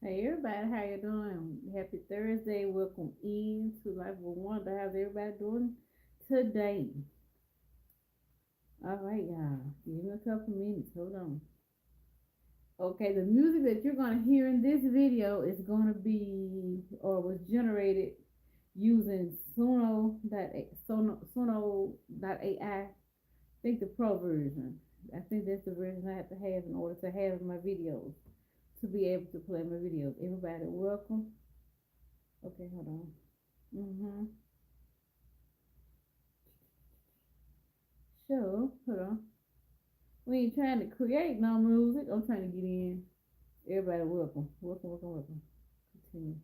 Hey everybody, how you doing? Happy Thursday. Welcome in to Life with Wanda. How's everybody doing today? All right, y'all. Give me a couple minutes. Hold on. Okay, the music that you're gonna hear in this video is gonna be or was generated using Suno.ai. I think the pro version. I think that's the version I have to have in order to have my videos to be able to play my videos. Everybody, welcome. Okay, hold on. Mm-hmm. Sure. Hold on. We ain't trying to create no music. I'm trying to get in. Everybody, welcome. Welcome, welcome, welcome. Continue.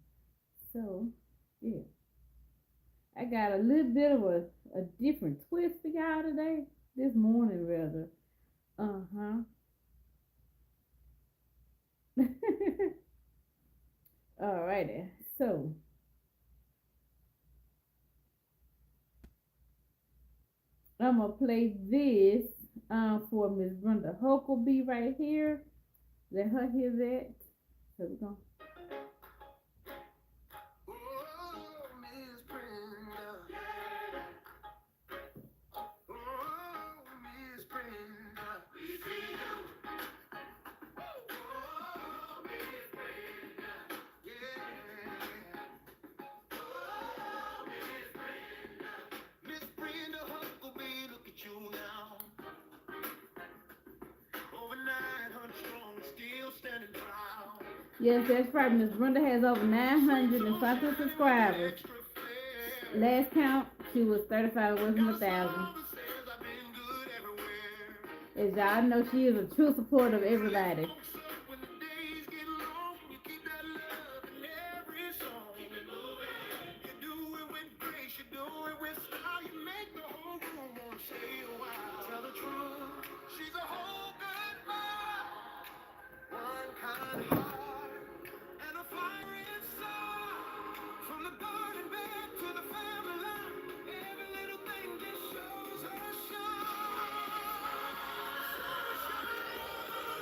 So, yeah. I got a little bit of a different twist for y'all today. This morning, rather. Uh huh. Alrighty. So, I'm going to play this for Miss Brenda Hucklebee right here. Let her hear that. So, we're going to. Miss Brenda Hucklebee, look at you now. Over 900 strong, still standing proud. Yes, that's right. Miss Brenda has over 900 and something subscribers. Last count, she was 35 away from 1,000. As y'all know, she is a true supporter of everybody.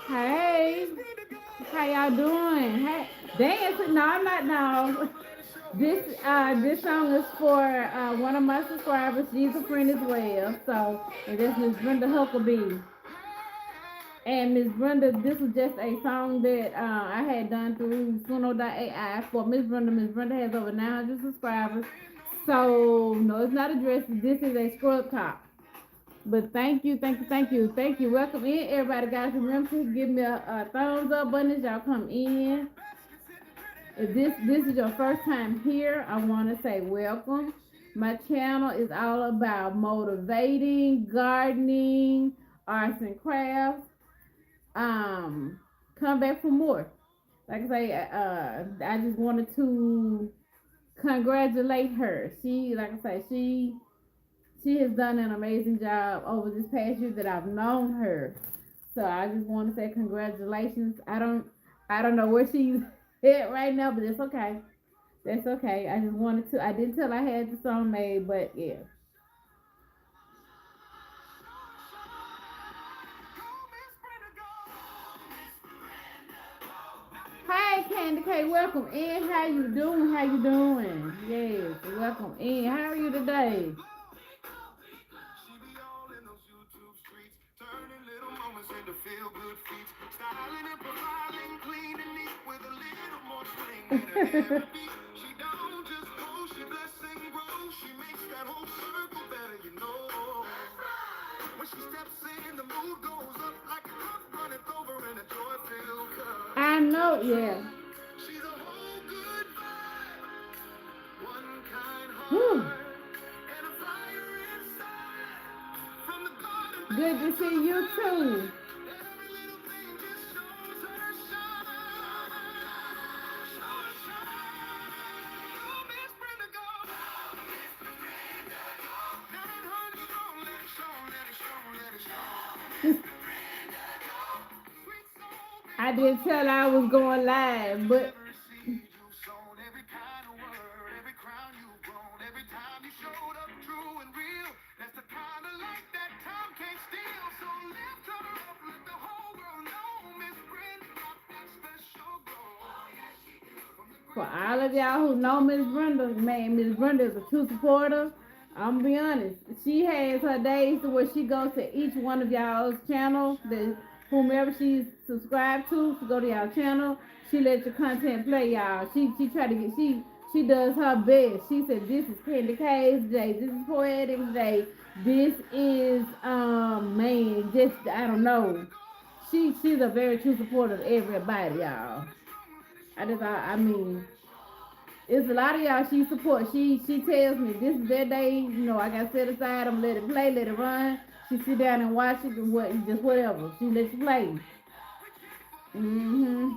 Hey, how y'all doing? Hey, dancing? No, I'm not. No, this song is for one of my subscribers. She's a friend as well. So, and this is Brenda Hucklebee. And Miss Brenda, this was just a song that I had done through Suno.ai for Miss Brenda. Miss Brenda has over 900 subscribers. So, no, it's not addressed. This is a scrub top. But thank you, thank you, thank you, thank you. Welcome in, everybody. Guys, remember to give me a thumbs up button as y'all come in. If this is your first time here, I want to say welcome. My channel is all about motivating, gardening, arts and crafts. Um, come back for more. Like I say, I just wanted to congratulate her. Like I say, she has done an amazing job over this past year that I've known her. So I just want to say congratulations. I don't know where she's at right now, but it's okay. That's okay. I just wanted to. I didn't tell I had the song made, but yeah. Hi, Candy K. Welcome in. How you doing? How you doing? Yes, welcome in. How are you today? I know, yeah. Whew. Good to see you too. I didn't tell I was going live, but For all of y'all who know Miss Brenda, man, Miss Brenda is a true supporter. I'm gonna be honest. She has her days to where she goes to each one of y'all's channel, the whomever she's subscribed to go to y'all channel. She lets your content play, y'all. She try to get she does her best. She said this is Candy K's day, this is Poetic Day, this is man, just I don't know. She's a very true supporter of everybody, y'all. I mean, it's a lot of y'all she supports. She tells me this is their day. You know, I got set aside. I'm let it play, let it run. She sit down and watch it and what, just whatever. She lets you play. Mhm.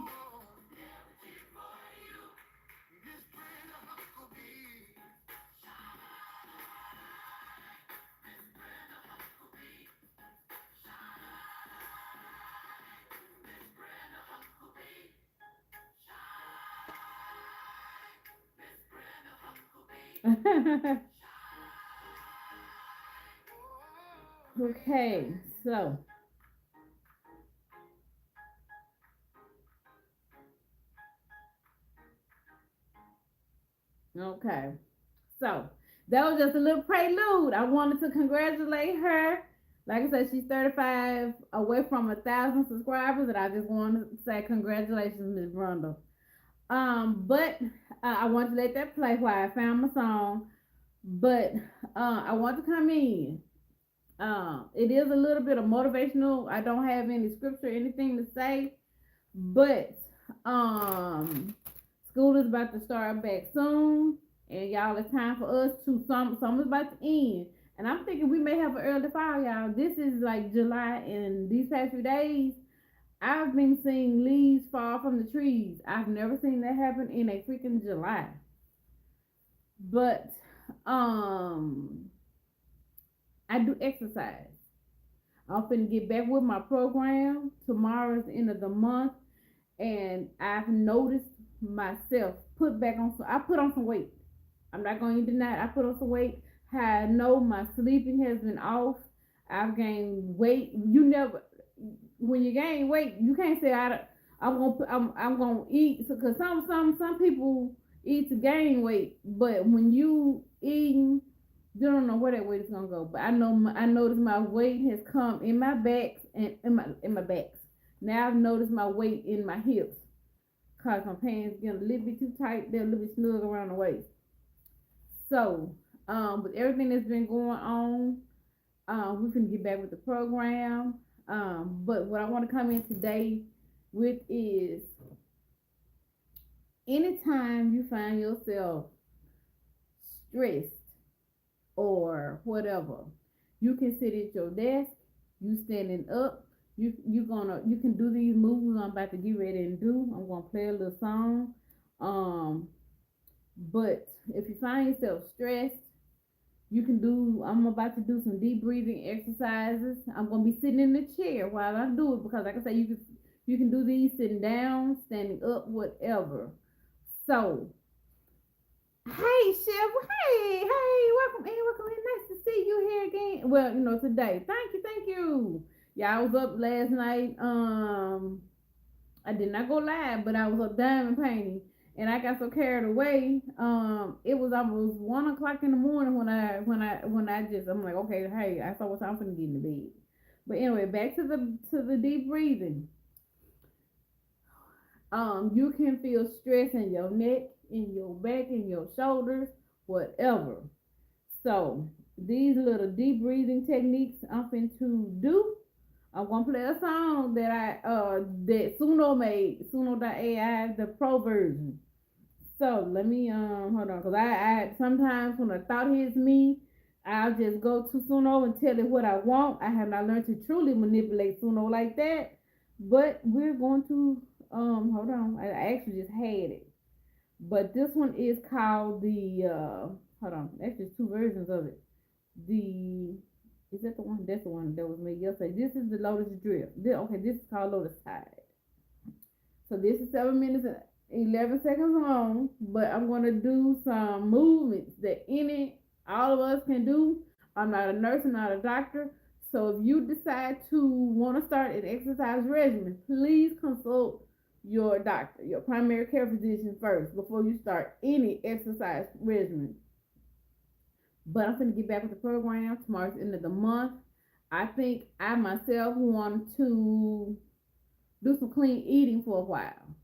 Okay, so okay, so that was just a little prelude. I wanted to congratulate her. Like I said, she's 35 away from 1,000 subscribers, and I just wanted to say congratulations, Miss Brundle. But I want to let that play while I found my song. But I want to come in. It is a little bit of motivational. I don't have any scripture, or anything to say, but um, school is about to start back soon, and y'all, it's time for us to some is about to end. And I'm thinking we may have an early fall, y'all. This is like July, and these past few days, I've been seeing leaves fall from the trees. I've never seen that happen in a freaking July. But um I do exercise. I'm finna get back with my program. Tomorrow is the end of the month, and I've noticed myself put back on some. I put on some weight. I'm not going to deny it. I put on some weight. I know my sleeping has been off. I've gained weight. You never, when you gain weight, you can't say I'm gonna eat because some people eat to gain weight, but when you eating, you don't know where that weight is gonna go. But I noticed my weight has come in my backs and in my backs. Now I've noticed my weight in my hips cause my pants get a little bit too tight. They're a little bit snug around the waist. So, with everything that's been going on, we can get back with the program. But what I want to come in today with is anytime you find yourself stressed or whatever, you can sit at your desk, you standing up, you can do these moves I'm about to get ready and do. I'm gonna play a little song. Um, but if you find yourself stressed, you can do, I'm about to do some deep breathing exercises. I'm gonna be sitting in the chair while I do it because like I say, you can do these sitting down, standing up, whatever. So, hey Chef, welcome in, welcome in. Nice to see you here again. Well, today. Thank you. Yeah, I was up last night. I did not go live, but I was up diamond painting, and I got so carried away. It was almost 1 o'clock in the morning when I just I'm like, okay, hey, I saw what time I'm finna get in the bed. But anyway, back to the deep breathing. You can feel stress in your neck, in your back, in your shoulders, whatever. So these little deep breathing techniques I'm finna do. I'm gonna play a song that Suno made, Suno.ai, the pro version. So let me hold on, cause I sometimes when a thought hits me, I'll just go to Suno and tell it what I want. I have not learned to truly manipulate Suno like that, but we're going to hold on. I actually just had it, but this one is called the hold on. Actually, there's two versions of it. The Is that the one? That's the one that was made yesterday. This is the Lotus Drip. Okay, this is called Lotus Tide. So this is 7 minutes and 11 seconds long, but I'm gonna do some movements that all of us can do. I'm not a nurse, I'm not a doctor. So if you decide to want to start an exercise regimen, please consult your doctor, your primary care physician first before you start any exercise regimen. But I'm going to get back with the program. Tomorrow's the end of the month. I think I myself want to do some clean eating for a while,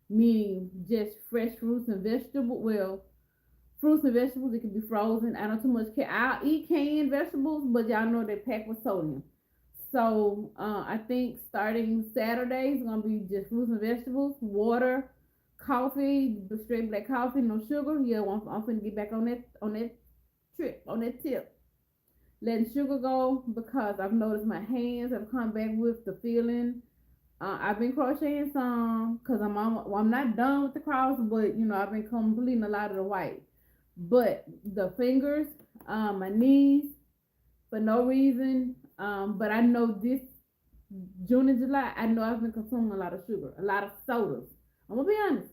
meaning just fresh fruits and vegetables. Well, fruits and vegetables, it can be frozen. I don't too much care. I'll eat canned vegetables, but y'all know they're packed with sodium. So I think starting Saturday is gonna be just fruits and vegetables, water, coffee, straight black coffee, no sugar. Yeah, I'm finna get back on that trip, on that tip. Letting sugar go because I've noticed my hands have come back with the feeling. I've been crocheting some because well, I'm not done with the cross, but I've been completing a lot of the white. But the fingers, my knees, for no reason. But I know this June and July, I know I've been consuming a lot of sugar, a lot of sodas. I'm gonna be honest.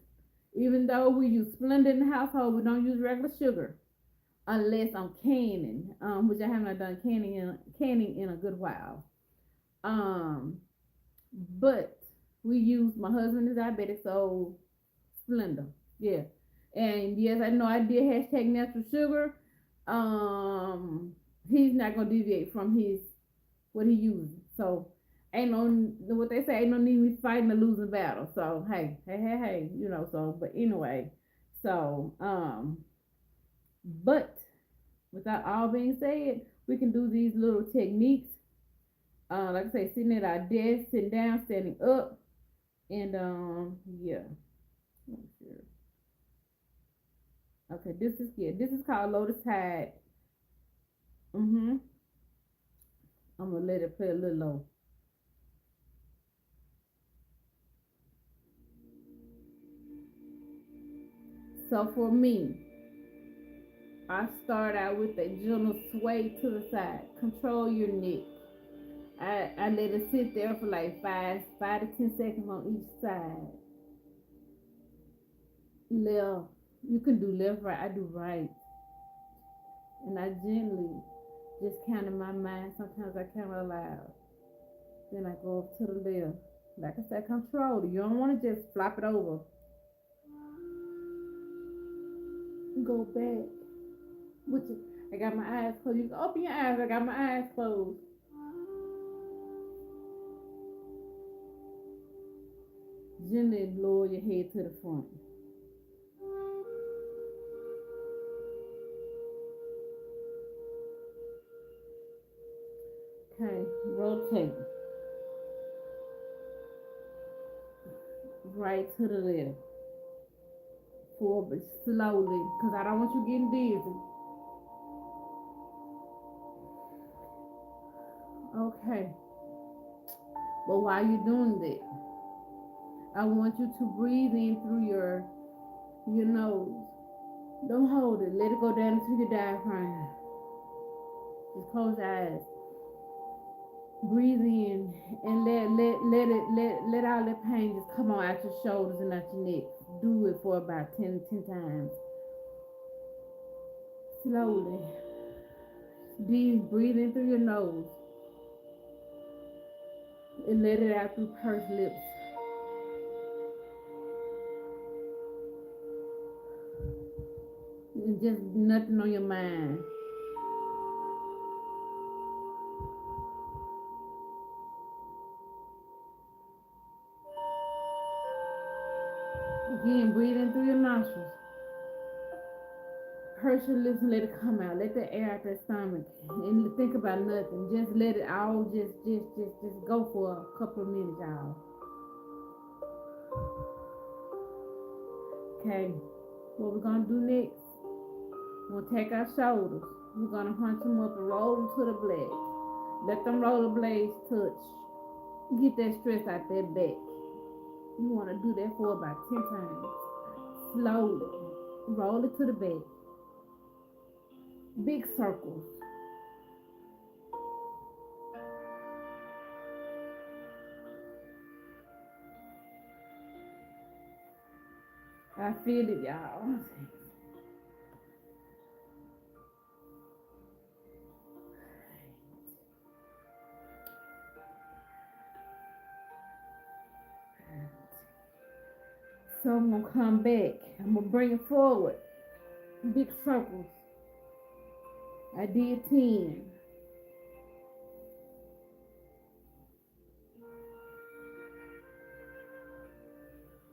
Even though we use Splenda in the household, we don't use regular sugar unless I'm canning, which I have not done canning in a good while. Um, but we use my husband is diabetic, so Splenda, yeah. And yes, I know I did hashtag natural sugar. Um, he's not gonna deviate from his what he uses. So ain't no what they say, ain't no need me fighting a losing battle. So hey, so but anyway, so but without all being said, we can do these little techniques. Like I say, sitting at our desk, sitting down, standing up, and yeah. Okay, this is called Lotus Tide. Mm-hmm. I'm gonna let it play a little low. So for me, I start out with a gentle sway to the side. Control your neck. I let it sit there for like five to 10 seconds on each side. Left. You can do left, right. I do right. And I gently just count in my mind. Sometimes I count out loud. Then I go up to the left. Like I said, control it. You don't want to just flop it over. Go back. Which is, I got my eyes closed. You can open your eyes. I got my eyes closed. Gently lower your head to the front. Okay, rotate. Right to the left. Forward slowly, because I don't want you getting dizzy. Okay, but while you're doing that, I want you to breathe in through your nose. Don't hold it. Let it go down into your diaphragm. Just close your eyes. Breathe in and let all that pain just come on out your shoulders and out your neck. Do it for about 10 times. Slowly. Deep breathe in through your nose and let it out through pursed lips. And just nothing on your mind. Again, breathe in through your nostrils. Purse your lips and let it come out. Let the air out that stomach. And think about nothing. Just let it all just go for a couple of minutes, y'all. Okay. What we're gonna do next? We're gonna take our shoulders. We're gonna hunch them up and roll them to the black. Let them roller blades touch. Get that stress out that back. You wanna do that for about 10 times. Slowly. Roll it to the back. Big circles. I feel it, y'all. So I'm gonna come back. I'm gonna bring it forward. Big circles. I did 10.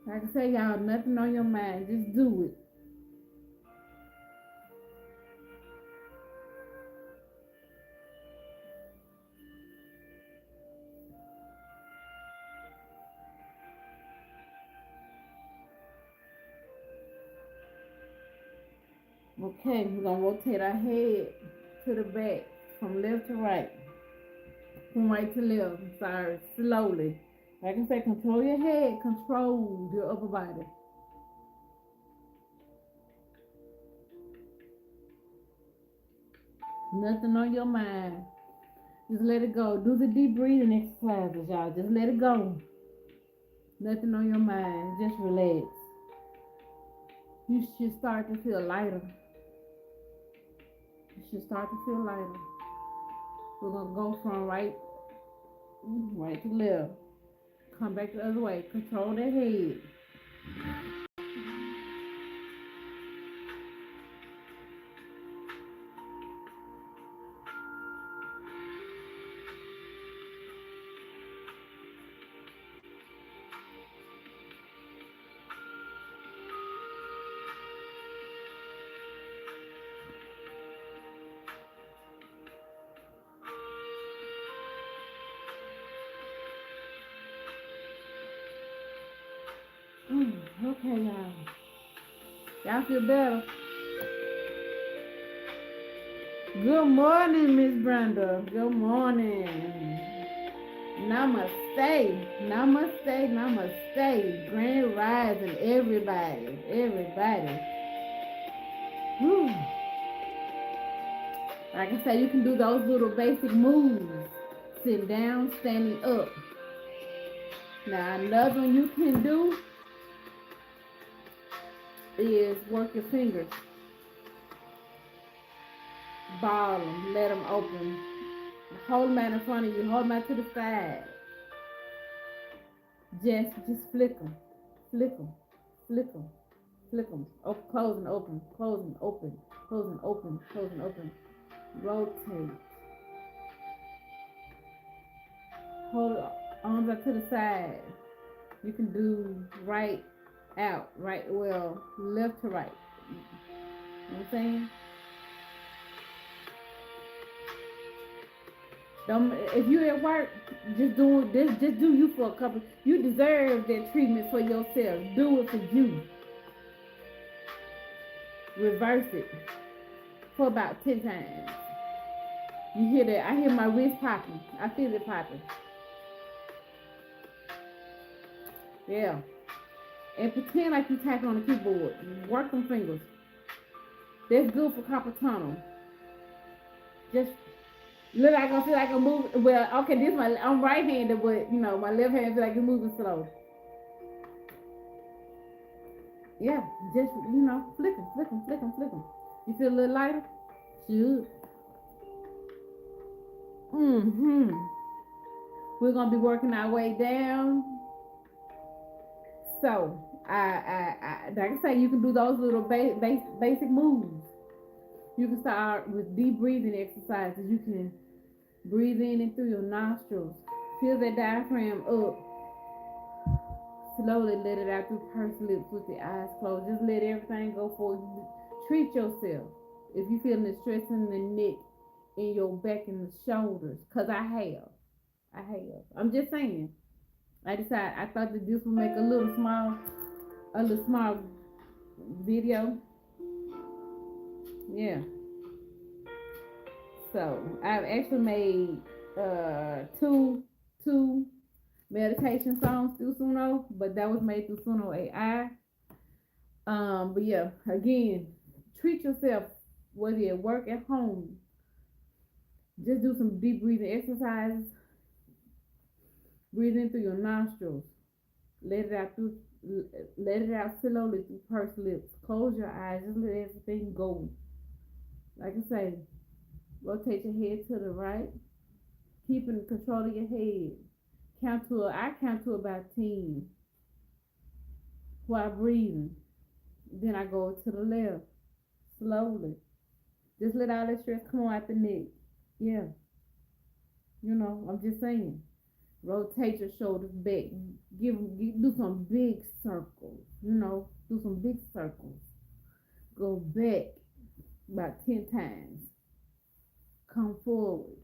Like I say, y'all, nothing on your mind. Just do it. Okay, we're gonna rotate our head to the back, from left to right, from right to left. I'm sorry, slowly. Like I said, control your head, control your upper body. Nothing on your mind. Just let it go. Do the deep breathing exercises, y'all. Just let it go. Nothing on your mind. Just relax. You should start to feel lighter. You should start to feel lighter. We're gonna go from right to left. Come back the other way. Control that head. Okay, y'all. Y'all feel better? Good morning, Miss Brenda. Good morning. Namaste. Namaste. Namaste. Grand rising, everybody. Everybody. Whew. Like I said, you can do those little basic moves. Sitting down, standing up. Now, another one you can do is work your fingers. Ball them. Let them open. Hold them out in front of you. Hold them out to the side. Just flick them. Flick them. Flick them. Flick them. Close and open. Close and open. Close and open. Close and open. Rotate. Hold arms up to the side. You can do right out, right, well, left to right. You know what I'm saying? If you at work, just do this. Just do you for a couple. You deserve that treatment for yourself. Do it for you. Reverse it for about 10 times. You hear that? I hear my wrist popping. I feel it popping. Yeah. And pretend like you tapping on the keyboard. Work them fingers. That's good for carpal tunnel. Just look like I feel like I'm moving. Well, okay, I'm right-handed, but my left hand feel like it's moving slow. Yeah, just flick them, flick them, flick them, flick them. You feel a little lighter? Shoot. We're gonna be working our way down. So, I like I say, you can do those little basic moves. You can start with deep breathing exercises. You can breathe in and through your nostrils. Fill that diaphragm up. Slowly let it out through pursed lips with the eyes closed. Just let everything go forward. Treat yourself. If you're feeling the stress in the neck, in your back and the shoulders, because I have. I'm just saying. I thought that this would make a little small video. Yeah. So I've actually made two meditation songs through Suno, but that was made through Suno AI. But yeah, again, treat yourself whether you work at home. Just do some deep breathing exercises. Breathe in through your nostrils. Let it out slowly through pursed lips. Close your eyes. Just let everything go. Like I say, rotate your head to the right. Keeping control of your head. I count to about 10. while breathing. Then I go to the left slowly. Just let all that stress come on out the neck. Yeah, I'm just saying. Rotate your shoulders back. Do some big circles. Do some big circles. Go back about 10 times. Come forward,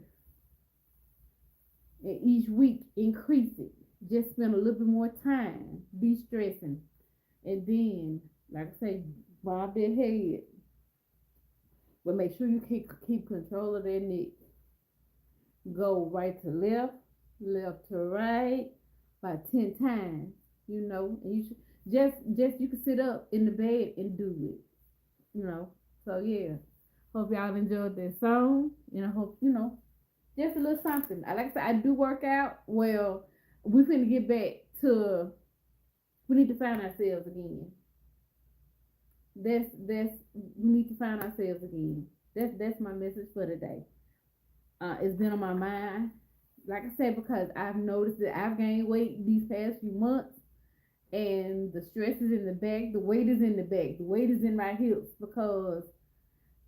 and each week increase it. Just spend a little bit more time de-stressing, and then, like I say, bob that head, but make sure you keep control of that neck. Go right to left, left to right, about 10 times. And you should just you can sit up in the bed and do it. You know, so yeah. Hope y'all enjoyed this song, and I hope just a little something. I like I said, I do work out. Well, we finna get back to we need to find ourselves again. That's we need to find ourselves again. That's my message for today. It's been on my mind. Like I said, because I've noticed that I've gained weight these past few months, and the stress is in the back, the weight is in the back, the weight is in my hips because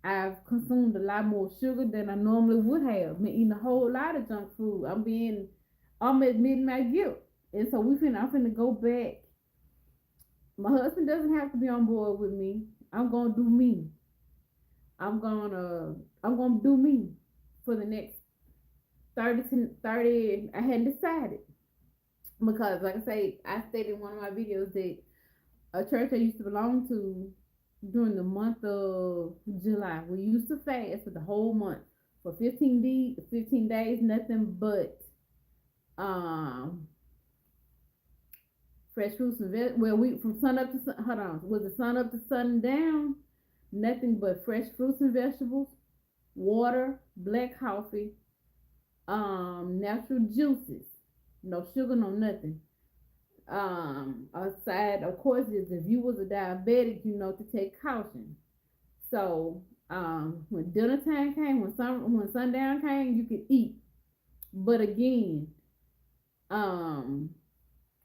I've consumed a lot more sugar than I normally would have. Been eating a whole lot of junk food. I'm admitting my guilt. And so I'm finna go back. My husband doesn't have to be on board with me. I'm gonna do me. I'm gonna do me for the next 30. I hadn't decided because, like I say, I stated in one of my videos that a church I used to belong to during the month of July, we used to fast for the whole month for 15 days, nothing but um fresh fruits and vegetables. Well, we from sun up to sun, hold on, was the sun up to sundown? Nothing but fresh fruits and vegetables, water, black coffee, natural juices, no sugar, no nothing. Aside, of course, is if you was a diabetic, to take caution. So, when dinner time came, when sundown came, you could eat. But again, um,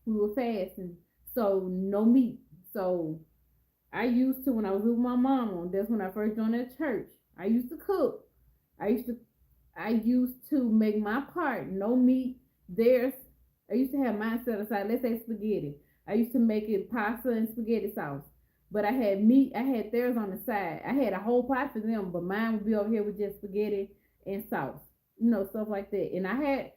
we were fasting, so no meat. So I used to when I was with my mama. That's when I first joined that church. I used to cook. I used to I used to make my part, no meat. There's I used to have mine set aside. Let's say spaghetti. I used to make it pasta and spaghetti sauce. But I had meat. I had theirs on the side. I had a whole pot for them, but mine would be over here with just spaghetti and sauce. Stuff like that. And I had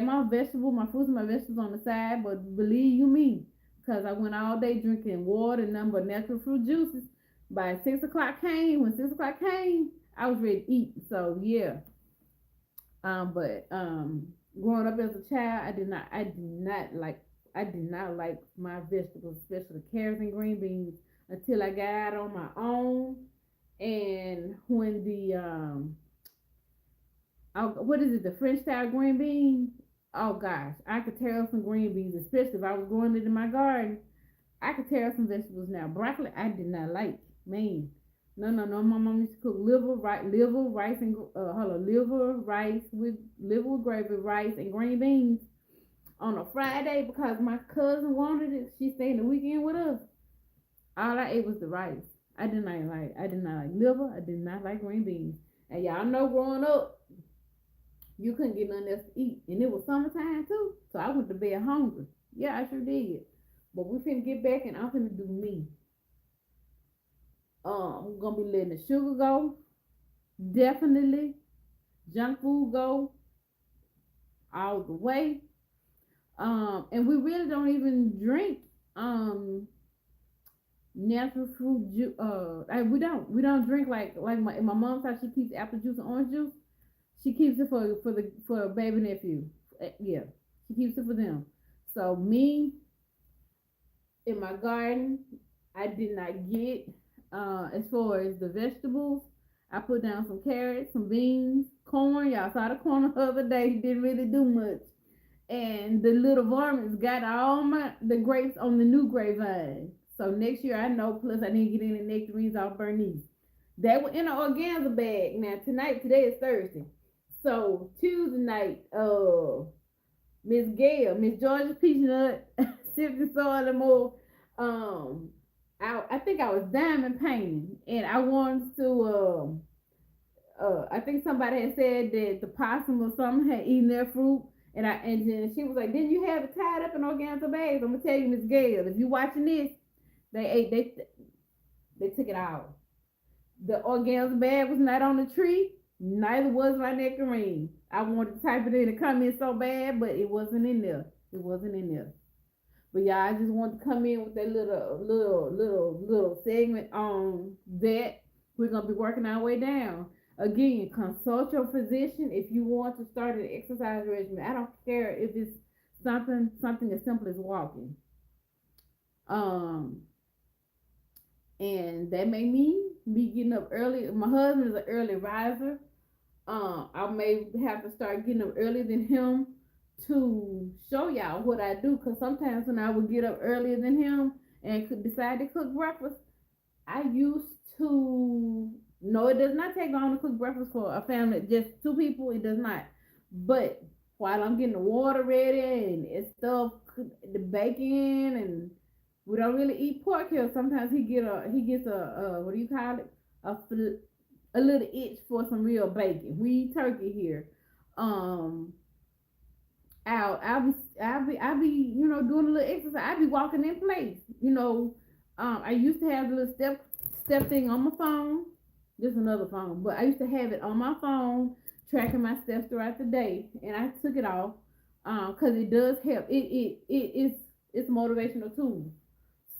my my fruits and my vegetables on the side. But believe you me, because I went all day drinking water and nothing but natural fruit juices. By 6 o'clock came, when 6 o'clock came, I was ready to eat. So yeah, but growing up as a child, I did not like my vegetables, especially carrots and green beans, until I got out on my own. And when what is it, the French style green beans? Oh gosh, I could tear up some green beans, especially if I was growing it in my garden. I could tear up some vegetables now. Broccoli, I did not like. Man, no, no, no. My mom used to cook liver, rice, and hold on, liver with gravy, rice, and green beans on a Friday because my cousin wanted it. She stayed the weekend with us. All I ate was the rice. I did not like liver. I did not like green beans. And y'all know growing up, you couldn't get nothing else to eat. And it was summertime too. So I went to bed hungry. Yeah, I sure did. But we finna get back and I'm finna do me. I'm gonna be letting the sugar go. Definitely. Junk food go all the way. And we really don't even drink natural fruit juice. We don't drink like my mom's house. She keeps apple juice and orange juice. She keeps it for a baby nephew. Yeah, she keeps it for them. So me in my garden, I did not get as far as the vegetables. I put down some carrots, some beans, corn. Y'all saw the corn the other day. Didn't really do much. And the little varmints got all the grapes on the new grapevine. So next year I know. Plus I didn't get any nectarines off Bernice. They were in an organza bag. Now today is Thursday. So Tuesday night, Miss Gail, Miss Georgia Peach Nut, Sipping Soil and more. Um, I think I was diamond painting, and I wanted to. I think somebody had said that the possum or something had eaten their fruit, and then she was like, "Didn't you have it tied up in organza bags?" I'm gonna tell you, Miss Gail, if you watching this, they ate they took it out. The organza bag was not on the tree. Neither was my nectarine. I wanted to type it in the comments so bad, but it wasn't in there. It wasn't in there. But yeah, I just want to come in with that little segment on that. We're gonna be working our way down. Again, consult your physician if you want to start an exercise regimen. I don't care if it's something as simple as walking. Um, and that may mean me getting up early. My husband is an early riser. I may have to start getting up earlier than him to show y'all what I do. Cause sometimes when I would get up earlier than him and could decide to cook breakfast, I used to. No, it does not take long to cook breakfast for a family, just two people. It does not. But while I'm getting the water ready and stuff, the bacon and we don't really eat pork here. Sometimes he gets a what do you call it? A a little itch for some real bacon. We eat turkey here. Um, I'll be doing a little exercise. I'll be walking in place. I used to have the little step thing on my phone, just another phone, but I used to have it on my phone, tracking my steps throughout the day, and I took it off because it does help. It's a motivational tool.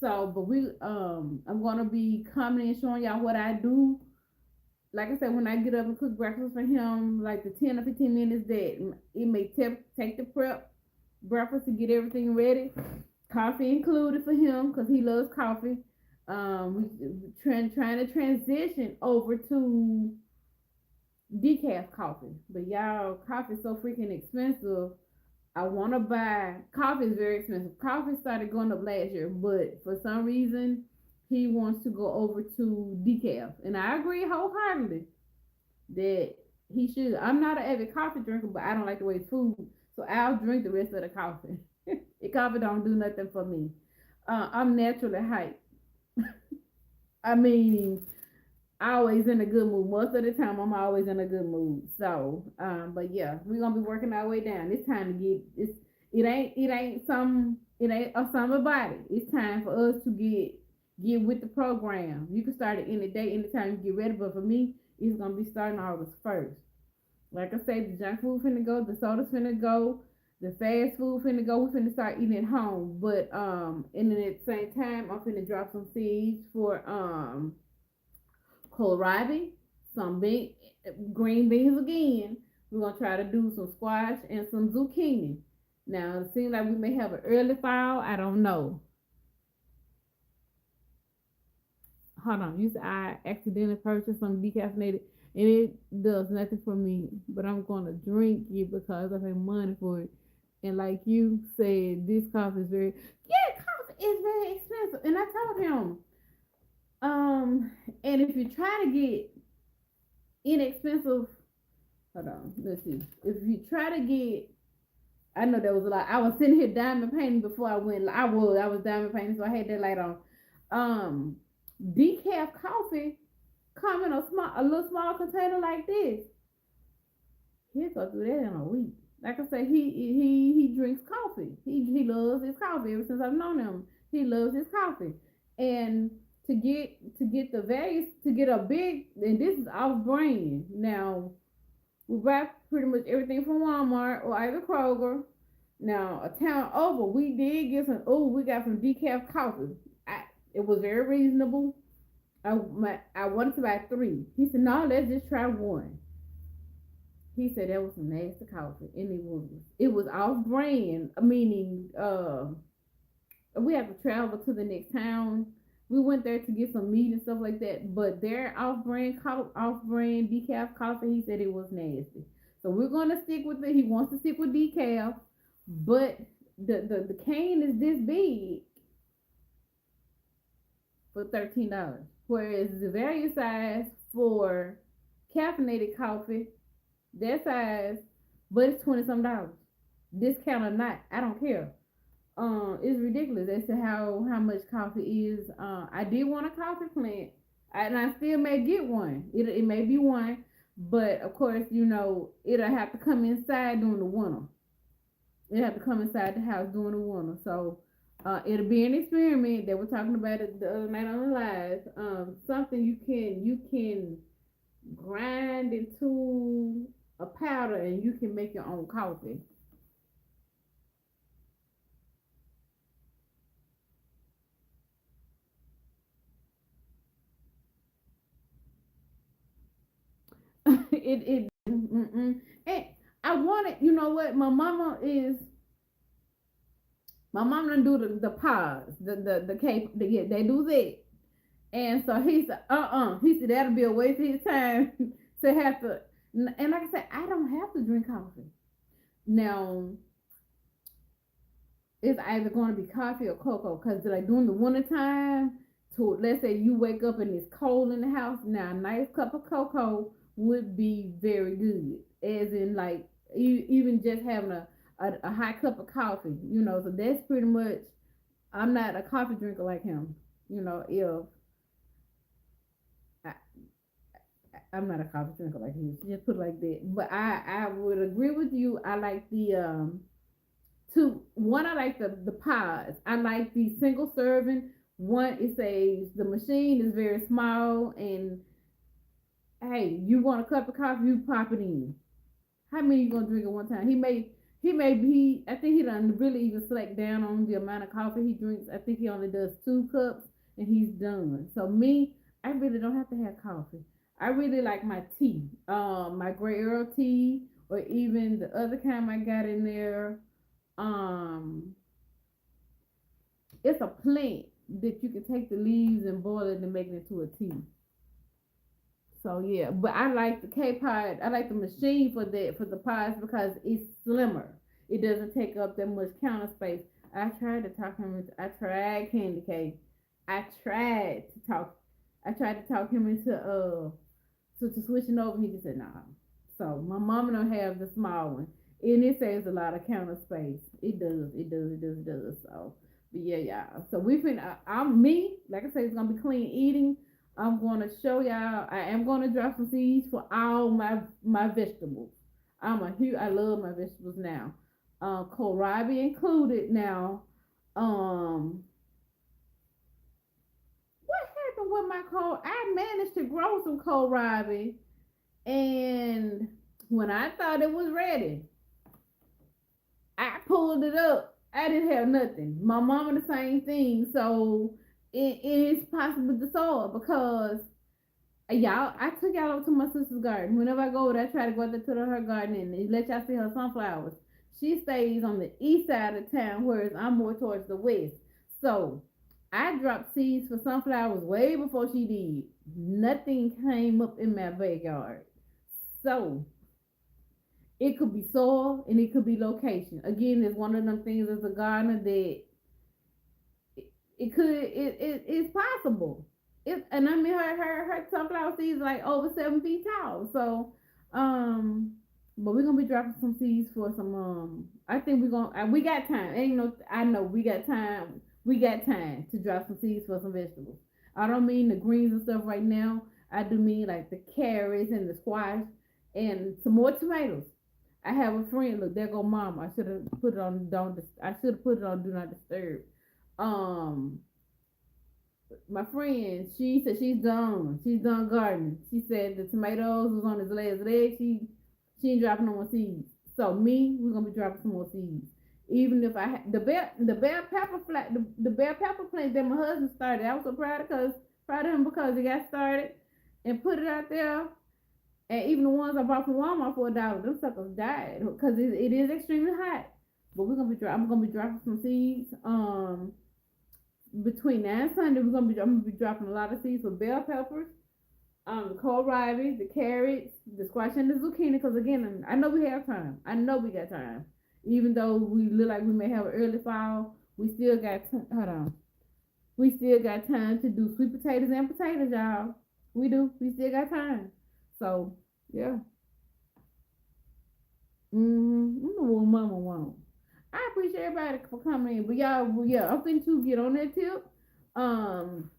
So, but I'm gonna be coming and showing y'all what I do. Like I said, when I get up and cook breakfast for him, like the 10 or 15 minutes that it may take the prep breakfast to get everything ready, coffee included for him because he loves coffee. We trying to transition over to decaf coffee, but y'all, coffee is so freaking expensive. I want to buy coffee is very expensive. Coffee started going up last year, but for some reason he wants to go over to decaf, and I agree wholeheartedly that he should. I'm not an avid coffee drinker, but I don't like the way it's food, so I'll drink the rest of the coffee. The coffee don't do nothing for me. I'm naturally hyped. I mean, always in a good mood. Most of the time, I'm always in a good mood. So, but yeah, we're gonna be working our way down. It's time to get it's. It ain't a summer body. It's time for us to get with the program. You can start it any day, anytime you get ready. But for me, it's gonna be starting August 1st. Like I said, the junk food finna go, the soda's finna go, the fast food finna go. We finna start eating at home. But and then at the same time, I'm finna drop some seeds for kohlrabi, some green beans again. We're gonna try to do some squash and some zucchini. Now it seems like we may have an early fall. I don't know. Hold on, you said I accidentally purchased some decaffeinated, and it does nothing for me. But I'm gonna drink it because I pay money for it. And like you said, this coffee is very coffee is very expensive. And I told him, um, and if you try to get inexpensive, hold on, let's see. If you try to get, I know there was a lot. I was sitting here diamond painting before I went. I was diamond painting, so I had that light on. Um, Decaf coffee come in a little small container like this. He'll go through that in a week. Like I said, he drinks coffee. He loves his coffee. Ever since I've known him, he loves his coffee. And to get the various to get a big, and this is off brand. Now we buy pretty much everything from Walmart or either Kroger. Now a town over, we did get some. Oh, we got some decaf coffee. It was very reasonable. I wanted to buy three. He said, "No, let's just try one." He said that was some nasty coffee, and it was off brand. Meaning, we have to travel to the next town. We went there to get some meat and stuff like that, but their off brand decaf coffee, he said it was nasty. So we're gonna stick with it. He wants to stick with decaf, but the cane is this big for $13, whereas the value size for caffeinated coffee, that size, but it's $20 some. Discount or not, I don't care. It's ridiculous as to how much coffee is. I did want a coffee plant, and I still may get one. It may be one, but of course, it'll have to come inside during the winter. It have to come inside the house during the winter. So it'll be an experiment that we're talking about it the other night on the live. Something you can grind into a powder and you can make your own coffee. it and I wanted, you know what? My mom done do the pods, the cape, yeah, they do that. And so he said, he said that'll be a waste of his time to have to. And like I said, I don't have to drink coffee now. It's either going to be coffee or cocoa because like during the winter time, to let's say you wake up and it's cold in the house, now a nice cup of cocoa would be very good. As in like even just having a hot cup of coffee, So that's pretty much. I'm not a coffee drinker like him, if I, I'm not a coffee drinker like him. Just put it like that. But I would agree with you. I like the two one. I like the pods. I like the single serving. One, it says the machine is very small, and hey, you want a cup of coffee, you pop it in. How many you gonna drink at one time? He I think he done really even select down on the amount of coffee he drinks. I think he only does 2 cups and he's done. So me, I really don't have to have coffee. I really like my tea, my gray Earl tea, or even the other kind I got in there. Um, it's a plant that you can take the leaves and boil it and make it into a tea. So yeah, but I like the K pod. I like the machine for that for the pods because it's slimmer. It doesn't take up that much counter space. I tried to talk him. I tried Candy K. I tried to talk. I tried to talk him into to switching over. He just said nah. So my mama don't have the small one, and it saves a lot of counter space. It does. It does. It does. It does. So, but yeah, yeah. So we finna. I'm me. Like I said, it's gonna be clean eating. I'm gonna show y'all. I am gonna drop some seeds for all my vegetables. I love my vegetables now. Kohlrabi included now. Um, what happened with my cold? I managed to grow some kohlrabi, and when I thought it was ready, I pulled it up. I didn't have nothing. My mama the same thing. So it is possible to sow because y'all, I took y'all over to my sister's garden. Whenever I go over there, I try to go out there to her garden and let y'all see her sunflowers. She stays on the east side of town, whereas I'm more towards the west. So I dropped seeds for sunflowers way before she did. Nothing came up in my backyard. So it could be soil and it could be location. Again, it's one of them things as a gardener that it's possible. And I mean her sunflower seeds like over 7 feet tall. So but we're gonna be dropping some seeds for some I think we got time. Ain't no I know we got time. We got time to drop some seeds for some vegetables. I don't mean the greens and stuff right now. I do mean like the carrots and the squash and some more tomatoes. I have a friend. Look, there go mom. I should have put it on don't. I should have put it on do not disturb. Um, my friend, she said she's done. She's done gardening. She said the tomatoes was on his last leg. She ain't dropping no more seeds. So me, we're gonna be dropping some more seeds. Even if the bell pepper the bell pepper plant that my husband started, I was so proud of him because he got started and put it out there. And even the ones I bought from Walmart for $1, them suckers died because it is extremely hot. But I'm gonna be dropping some seeds. Between now and Sunday, I'm gonna be dropping a lot of seeds for bell peppers, the kohlrabi, the carrots, the squash, and the zucchini. Because again, I know we have time. I know we got time. Even though we look like we may have an early fall, we still got hold on. We still got time to do sweet potatoes and potatoes, y'all. We do. We still got time. So yeah. I know what mama wants. I appreciate everybody for coming in. But y'all, well, yeah, I'm finna to get on that tip. Um,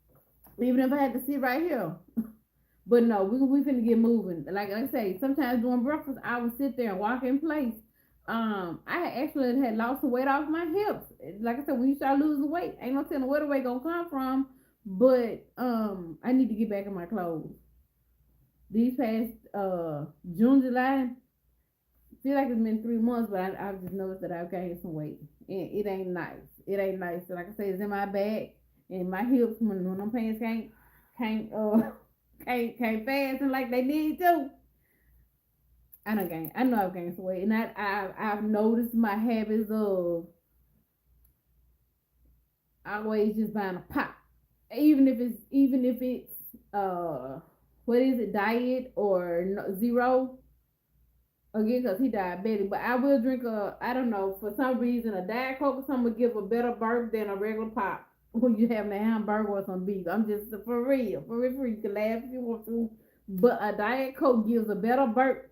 even if I had to sit right here. But no, we finna get moving. Like I say, sometimes during breakfast, I would sit there and walk in place. I actually had lost the weight off my hips. Like I said, when you start losing weight, ain't no telling where the weight gonna come from. But I need to get back in my clothes. These past June, July, feel like it's been 3 months, but I've just noticed that I've gained some weight, and it ain't nice. It ain't nice. So like I say, it's in my back and my hips when them pants can't can't fasten like they need to. I know I've gained some weight, and I've noticed my habits of always just buying a pop, even if it's what is it, diet or no, zero again, because he diabetic. But I will drink I don't know, for some reason a diet coke or something would give a better burp than a regular pop when you have a hamburger or some beef. I'm just for real. You can laugh if you want to, but a diet coke gives a better burp,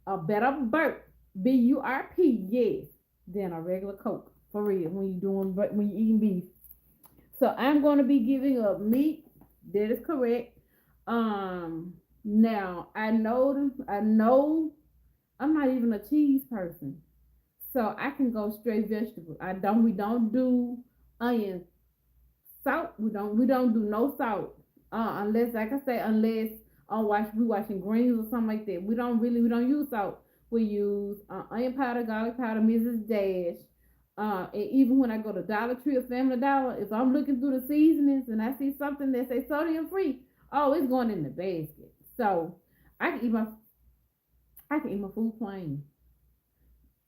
burp, yes, than a regular coke for real when you eating beef. So I'm going to be giving up meat. That is correct. Now I know I'm not even a cheese person, so I can go straight vegetable. We don't do onions, salt. We don't do no salt. Unless like I say, unless we washing greens or something like that. We don't use salt. We use onion powder, garlic powder, Mrs. Dash. And even when I go to Dollar Tree or Family Dollar, if I'm looking through the seasonings and I see something that say sodium free, oh, it's going in the basket. So I can eat my I can eat my food plain.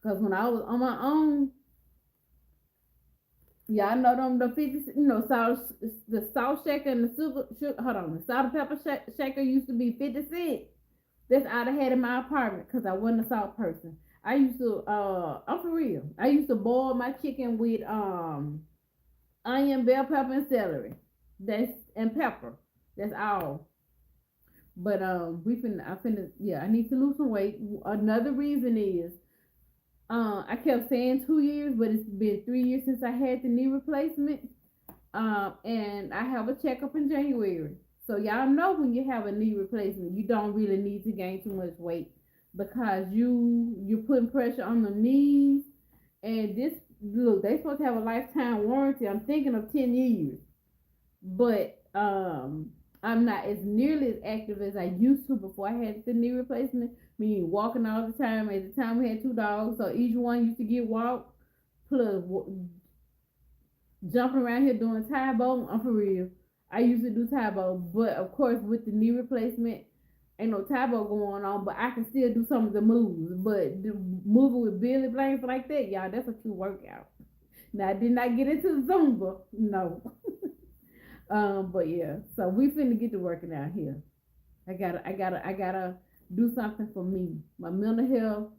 Cause when I was on my own, yeah, I know them the 50, the salt shaker and the sugar. Hold on, the salt and pepper shaker used to be 50 cents. That's all I had in my apartment because I wasn't a salt person. I used to, I'm for real. I used to boil my chicken with onion, bell pepper, and celery. And pepper. That's all. But yeah, I need to lose some weight. Another reason is I kept saying 2 years, but it's been 3 years since I had the knee replacement. And I have a checkup in January. So y'all know when you have a knee replacement, you don't really need to gain too much weight because you're putting pressure on the knees. And this look, they supposed to have a lifetime warranty. I'm thinking of 10 years, but I'm not as nearly as active as I used to before I had the knee replacement. Meaning walking all the time. At the time we had two dogs, so each one used to get walked. Plus jumping around here doing Taebo. I'm for real. I used to do Taebo, but of course with the knee replacement, ain't no Taebo going on. But I can still do some of the moves. But the moving with Billy Blanks like that, y'all, that's a true workout. Now I did not get into Zumba, no. But yeah, so we finna get to working out here. I gotta do something for me, my mental health.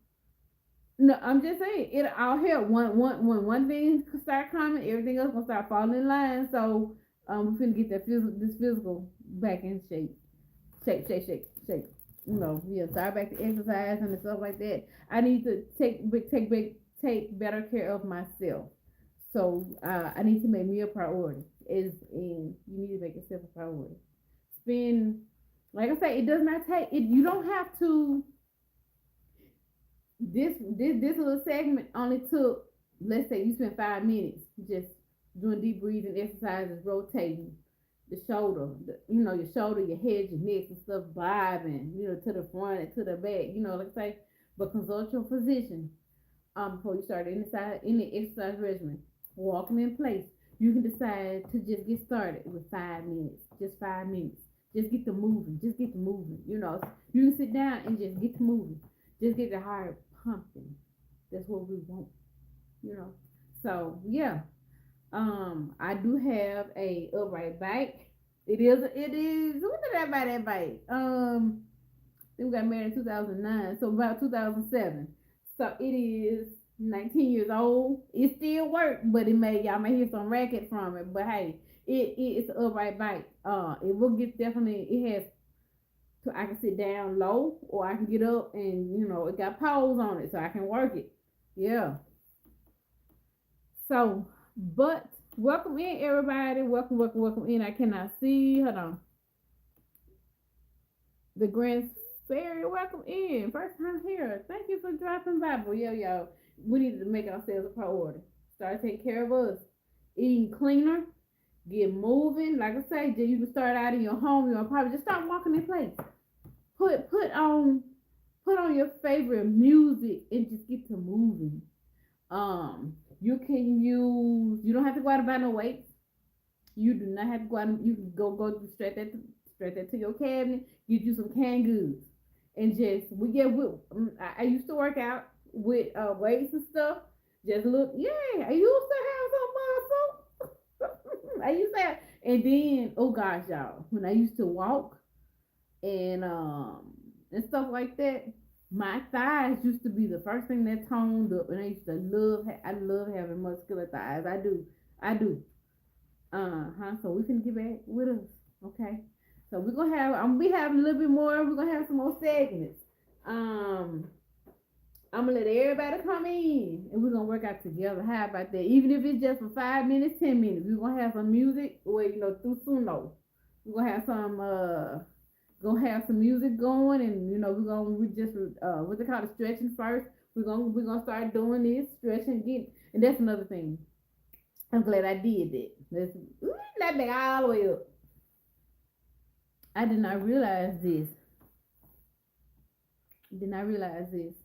No, I'm just saying it all help. When one thing start coming, everything else gonna start falling in line. So we finna get this physical back in shape. Shake. Yeah, start back to exercise and stuff like that. I need to take better care of myself. So I need to make me a priority. Is and you need to make yourself a priority. Spend, like I say, it does not take it. You don't have to. This little segment only took, let's say you spent 5 minutes just doing deep breathing exercises, rotating the shoulder, your shoulder, your head, your neck and stuff, bobbing, to the front and to the back, like I say. But consult your physician before you start any exercise regimen. Walking in place, you can decide to just get started with 5 minutes, just 5 minutes. Just get to moving, just get to moving. You can sit down and just get to moving, just get the heart pumping. That's what we want, you know. So yeah, I do have a upright bike. It is. When did I buy that bike? We got married in 2009, so about 2007. So it is 19 years old. It still works, but y'all may hear some racket from it. But hey, it's an upright bike. It will get definitely. It has, so I can sit down low or I can get up and it got poles on it so I can work it. Yeah. So, but welcome in everybody. Welcome, welcome, welcome in. I cannot see. Hold on. The Grand Fairy, welcome in. First time here. Thank you for dropping by. But yo, we need to make ourselves a priority. Start taking care of us. Eating cleaner. Get moving. Like I say, you can start out in your home. You'll probably just start walking in place. Put put on put on your favorite music and just get to moving. You don't have to go out and buy no weights. You do not have to go out and you can go straight that to your cabinet, get you some canned goods. And just I used to work out with weights and stuff. Just look, yeah, I used to have some muscle. I used to have, and then oh gosh, y'all, when I used to walk and stuff like that, my thighs used to be the first thing that toned up, and I used to I love having muscular thighs. I do. So we can get back with us, okay? So we're gonna have I'm gonna be having a little bit more. We're gonna have some more segments. Um, I'm gonna let everybody come in, and we're gonna work out together. How about that? Even if it's just for 5 minutes, 10 minutes, we're gonna have some music. Well, through Suno, we're gonna have some music going, and we just what they call it, stretching first. We're gonna start doing this stretching again, and that's another thing. I'm glad I did that. That back all the way up. I did not realize this. Did not realize this.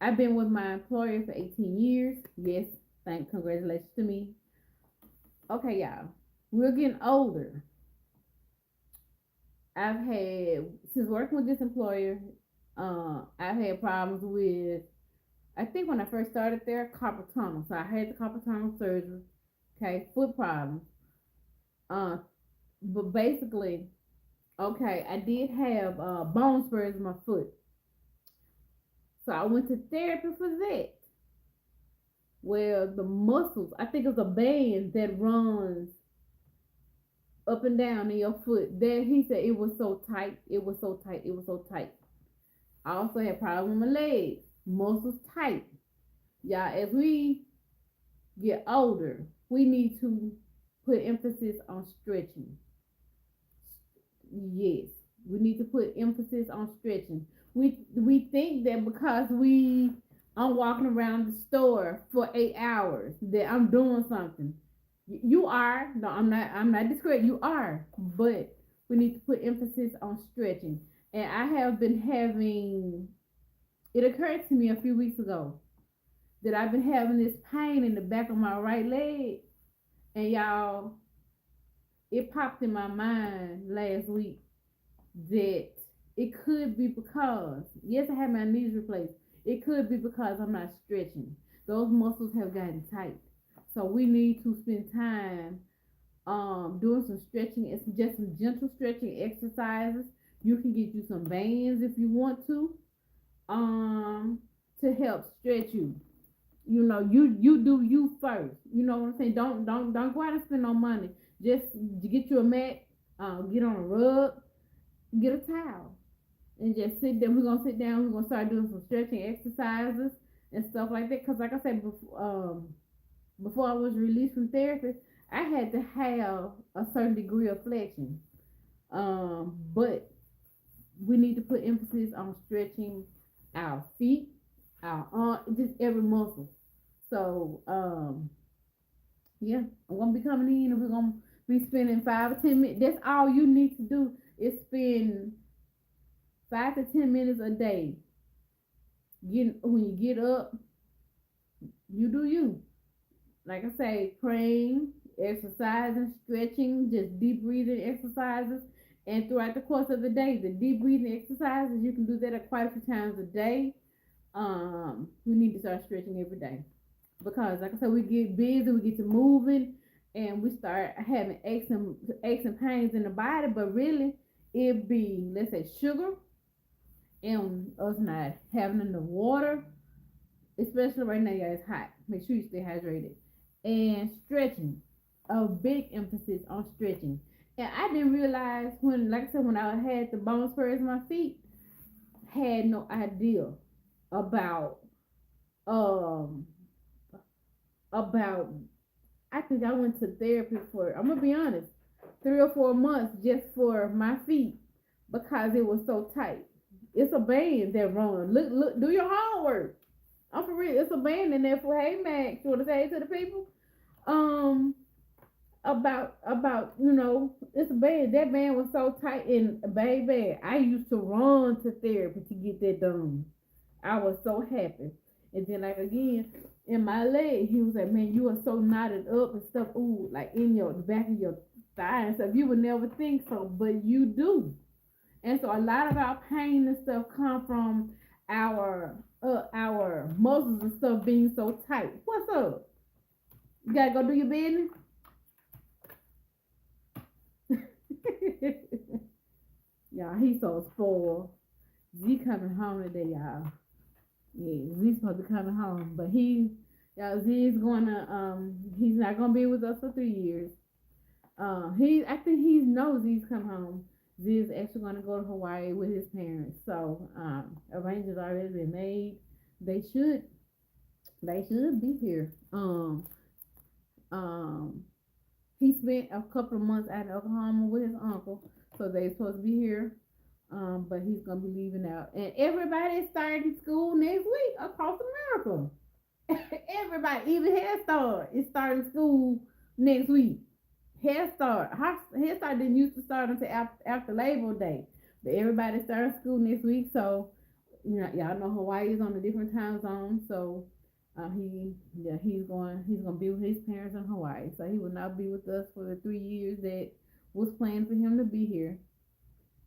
I've been with my employer for 18 years. Yes, congratulations to me. Okay, y'all. We're getting older. I've had since working with this employer, I've had problems with. I think when I first started there, carpal tunnel. So I had the carpal tunnel surgery. Okay, foot problems. Uh, but basically, okay, I did have bone spurs in my foot. So I went to therapy for that. Well, the muscles, I think it's a band that runs up and down in your foot. There, he said it was so tight. It was so tight. It was so tight. I also had problems with my legs. Muscles tight. Y'all, as we get older, we need to put emphasis on stretching. Yes, we need to put emphasis on stretching. We think that because I'm walking around the store for 8 hours that I'm doing something. You are. No, I'm not discrediting. You are, but we need to put emphasis on stretching. And I have been having. It occurred to me a few weeks ago that I've been having this pain in the back of my right leg, and y'all, it popped in my mind last week that it could be because, yes, I had my knees replaced. It could be because I'm not stretching. Those muscles have gotten tight. So we need to spend time doing some stretching. It's just some gentle stretching exercises. You can get you some bands if you want um to help stretch you. You do you first. You know what I'm saying? Don't go out and spend no money. Just get you a mat, get on a rug, get a towel, and just sit there. We're gonna sit down. We're gonna start doing some stretching exercises and stuff like that. Cause like I said before I was released from therapy, I had to have a certain degree of flexion. But we need to put emphasis on stretching our feet, our arm, just every muscle. So yeah, I'm gonna be coming in and we're gonna be spending 5 or 10 minutes. That's all you need to do is spend 5 to 10 minutes a day. When you get up, you do you. Like I say, praying, exercising, stretching, just deep breathing exercises. And throughout the course of the day, the deep breathing exercises, you can do that quite a few times a day. We need to start stretching every day because, like I said, we get busy, we get to moving, and we start having aches and pains in the body. But really, it be, let's say, sugar and us not having enough water, especially right now, y'all. It's hot. Make sure you stay hydrated and stretching. A big emphasis on stretching. And I didn't realize when, like I said, when I had the bone spurs in my feet, had no idea about um about I think I went to therapy for, I'm gonna be honest, 3 or 4 months just for my feet because it was so tight. It's a band that run. Look, do your homework. I'm for real. It's a band in there for, hey Max, you wanna say to the people? Um about it's a band. That band was so tight, and baby, I used to run to therapy to get that done. I was so happy. And then like again, in my leg, he was like, man, you are so knotted up and stuff. Ooh, like in your the back of your thigh and stuff. You would never think so, but you do. And so a lot of our pain and stuff come from our muscles and stuff being so tight. What's up? You gotta go do your business. Y'all, he's so spoiled. Z coming home today, y'all. Yeah, Z's supposed to be coming home, but y'all, Z is he's not gonna be with us for 3 years. I think he knows he's come home. Z is actually gonna go to Hawaii with his parents, so arrangements already been made. They should, they should be here. Um, he spent a couple of months out in Oklahoma with his uncle, so they supposed to be here. But he's gonna be leaving out, and everybody is starting school next week across America. Everybody, even Head Start is starting school next week. Head Start didn't used to start until after Labor Day, but everybody starting school next week. So y'all know Hawaii is on a different time zone, so he's gonna be with his parents in Hawaii. So he will not be with us for the 3 years that was planned for him to be here.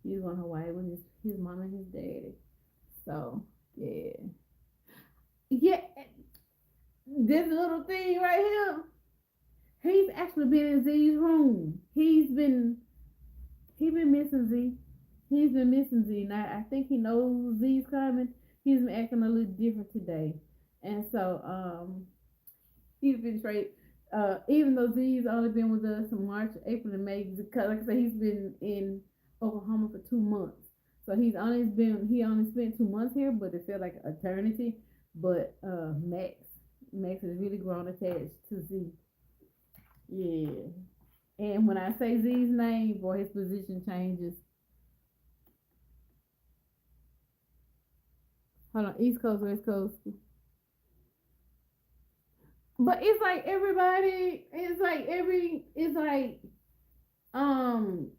He's going to Hawaii with his mom and his daddy. So yeah, yeah. This little thing right here, he's actually been in Z's room. He been missing Z. He's been missing Z. Now I think he knows Z's coming. He's been acting a little different today, and so he's been straight. Even though Z's only been with us in March, April, and May, because like I said, he's been in Oklahoma for 2 months. So he only spent 2 months here, but it felt like eternity. But Max has really grown attached to Z. Yeah. And when I say Z's name, boy, his position changes. Hold on, East Coast, West Coast. But it's like um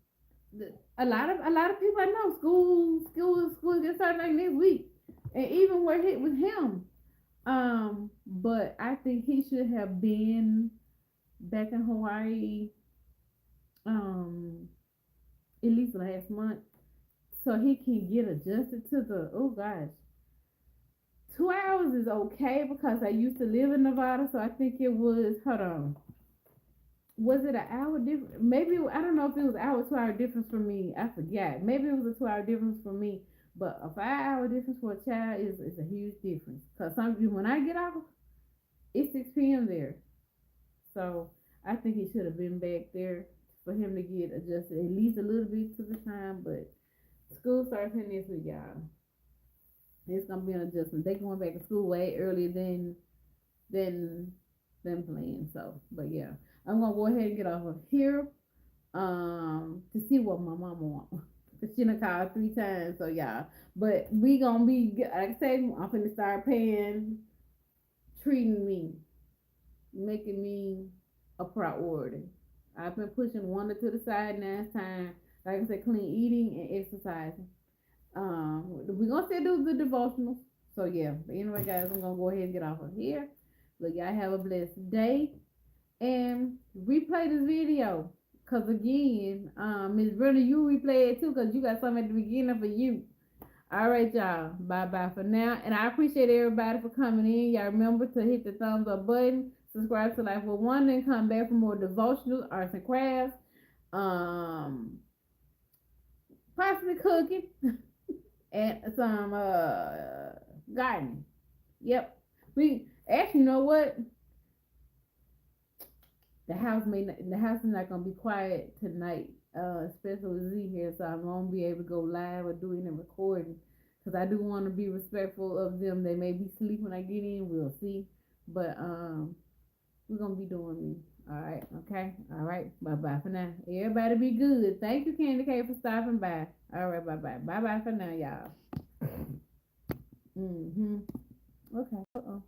a lot of people I know school get started like next week, and even we're hit with him. But I think he should have been back in Hawaii um at least last month, so he can get adjusted to the, oh gosh, 2 hours is okay because I used to live in Nevada, so I think it was, hold on, was it an hour difference? Maybe I don't know if it was hour 2 hour difference for me. I forgot. Maybe it was a 2 hour difference for me, but a 5 hour difference for a child is a huge difference. Cause when I get off, it's 6 p.m. there, so I think he should have been back there for him to get adjusted at least a little bit to the time. But school starts in this week, y'all. It's gonna be an adjustment. They going back to school way earlier than than planned. So, but yeah, I'm gonna go ahead and get off of here to see what my mama wants. Cause she done called 3 times, so yeah. But we gonna be, like I said, I'm gonna start paying, treating me, making me a priority. I've been pushing Wanda to the side. Now it's time, like I said, clean eating and exercising. We're gonna still do the devotionals. So yeah. But anyway, guys, I'm gonna go ahead and get off of here. Look, y'all have a blessed day and replay this video. Cause again, Miss Brenda, you replay it too, cause you got something at the beginning for you. All right, y'all. Bye bye for now. And I appreciate everybody for coming in. Y'all remember to hit the thumbs up button, subscribe to Life with Wanda, and come back for more devotionals, arts and crafts, um, possibly cooking, and some gardening. Yep. We actually, you know what? The house is not gonna be quiet tonight, especially with Z here, so I won't be able to go live or do any recording because I do want to be respectful of them. They may be asleep when I get in. We'll see. But we're gonna be doing me. All right. Okay. All right. Bye bye for now. Everybody be good. Thank you, Candy K, for stopping by. All right. Bye bye. Bye bye for now, y'all. Mhm. Okay. Uh oh.